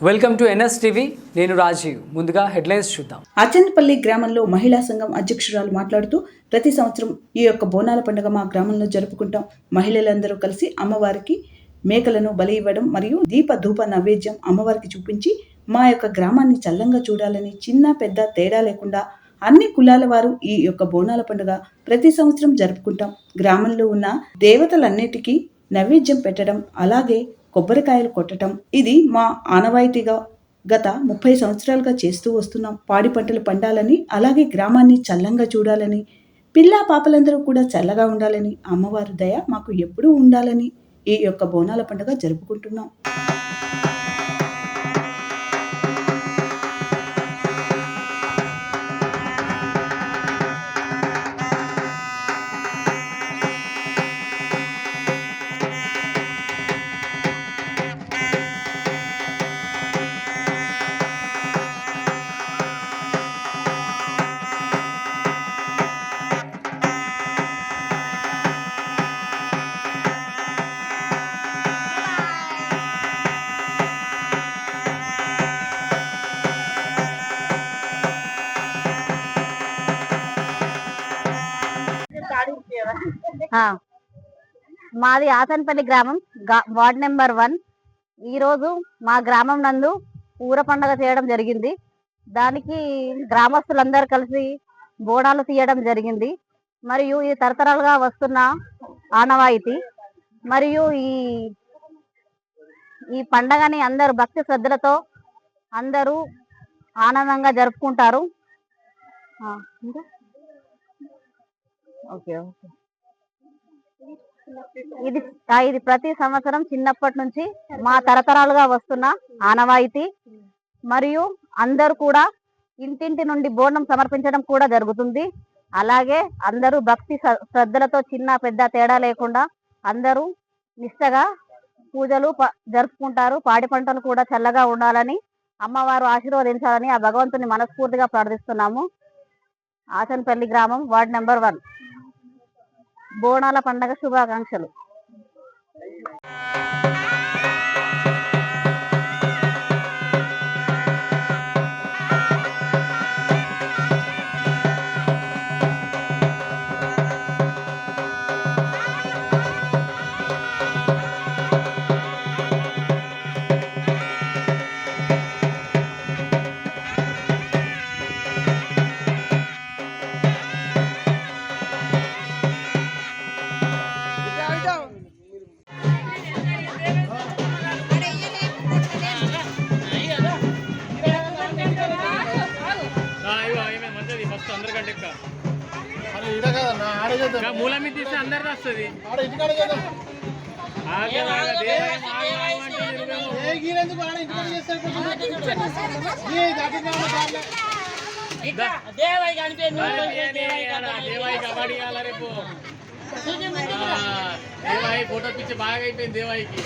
Welcome to NS TV. నేను రాజీవ్. ముందుగా headlines చూద్దాం. అచ్చన్పల్లి గ్రామంలో మహిళా సంఘం అధ్యక్షురాలు మాట్లాడుతూ, ప్రతి సంవత్సరం ఈ యొక్క బోనాల పండుగ మా గ్రామంలో జరుపుకుంటాం. మహిళలందరూ కలిసి అమ్మవారికి మేకలను బలి ఇవ్వడం మరియు దీప ధూప నైవేద్యం అమ్మవారికి చూపించి మా యొక్క గ్రామాన్ని చల్లంగా చూడాలని చిన్న పెద్ద తేడా లేకుండా అన్ని కులాల వారు ఈ యొక్క బోనాల పండుగ ప్రతి సంవత్సరం జరుపుకుంటాం. గ్రామంలో ఉన్న దేవతలన్నిటికీ నైవేద్యం పెట్టడం, అలాగే కొబ్బరికాయలు కొట్టడం ఇది మా ఆనవాయితీగా గత 30 సంవత్సరాలుగా చేస్తూ వస్తున్నాం. పాడి పంటలు పండాలని, అలాగే గ్రామాన్ని చల్లంగా చూడాలని, పిల్లా పాపలందరూ కూడా చల్లగా ఉండాలని, అమ్మవారి దయ మాకు ఎప్పుడూ ఉండాలని ఈ యొక్క బోనాల పండుగ జరుపుకుంటున్నాం. మాది ఆసన్పల్లి గ్రామం, వార్డ్ నెంబర్ 1. ఈరోజు మా గ్రామం నందు ఊర పండుగ చేయడం జరిగింది. దానికి గ్రామస్తులందరూ కలిసి బోనాలు తీయడం జరిగింది. మరియు ఈ తరతరాలుగా వస్తున్న ఆనవాయితీ. మరియు ఈ పండగని అందరూ భక్తి శ్రద్ధలతో అందరూ ఆనందంగా జరుపుకుంటారు. ఓకే ఓకే ఇది ప్రతి సంవత్సరం చిన్నప్పటి నుంచి మా తరతరాలుగా వస్తున్న ఆనవాయితీ. మరియు అందరూ కూడా ఇంటింటి నుండి బోనం సమర్పించడం కూడా జరుగుతుంది. అలాగే అందరూ భక్తి శ్రద్ధలతో చిన్న పెద్ద తేడా లేకుండా అందరూ నిష్టగా పూజలు జరుపుకుంటారు. పాడి పంటలు కూడా చల్లగా ఉండాలని, అమ్మవారు ఆశీర్వదించాలని ఆ భగవంతుని మనస్ఫూర్తిగా ప్రార్థిస్తున్నాము. ఆసన్పల్లి గ్రామం, వార్డ్ నెంబర్ 1. బోనాల పండగ శుభాకాంక్షలు. మూల మీద తీస్తే అందరిది వస్తుంది. దేవాయి కబడ్డీ రేపు దేవాయి ఫోటో పిచ్చి బాగా అయిపోయింది దేవాయికి.